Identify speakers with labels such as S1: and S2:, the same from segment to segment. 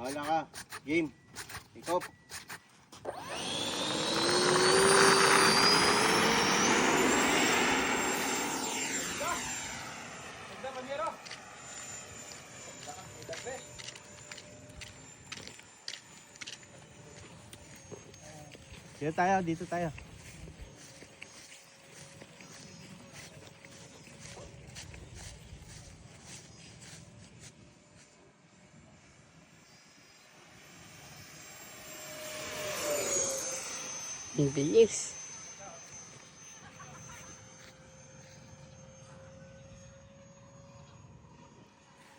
S1: Bahala ka. Game. Ikop. Dito tayo.
S2: Ang bilis.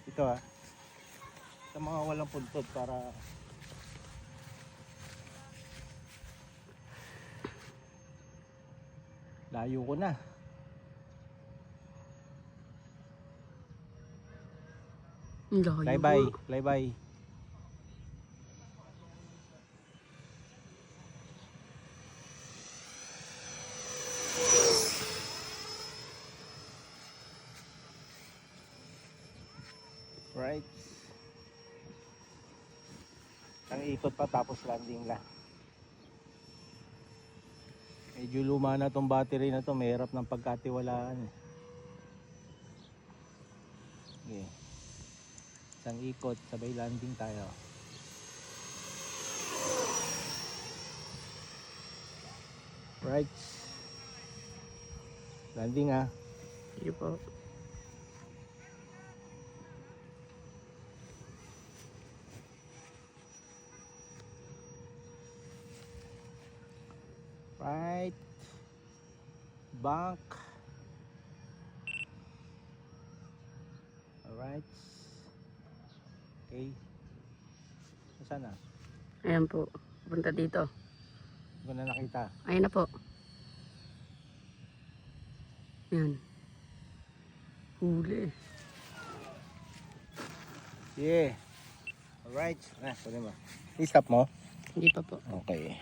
S1: Ito sa mga walang puntod para layo ko na. Fly-by. Right. Ang ikot pa tapos landing lang. Medyo luma na tong battery na to, mahirap ng pagkatiwalaan. Okay. Isang ikot, sabay landing tayo. Right. Landing
S2: Sige po.
S1: Right. Bank. Alright. Okay. Saan na?
S2: Ayan po. Punta dito.
S1: Hindi ko na nakita.
S2: Ayan na po. Ayan. Huli.
S1: Yeah. Alright. Pwede mo. I-stop mo?
S2: Hindi pa po.
S1: Okay.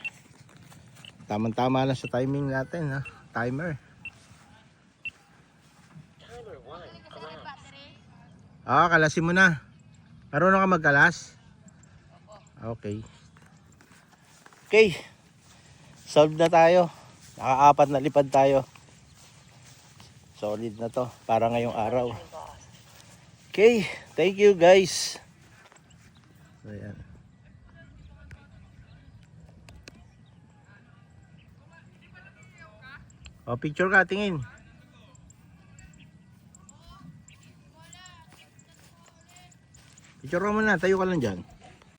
S1: Tamang-tama lang sa timing natin Timer. Kalasin mo na. Marunong ka magkalas? Okay. Okay. Solve na tayo. Naka-4 na lipad tayo. Solid na to para ngayong araw. Okay. Thank you guys. Ayan. Picture ka, tingin. Picture ka muna, tayo ka lang dyan.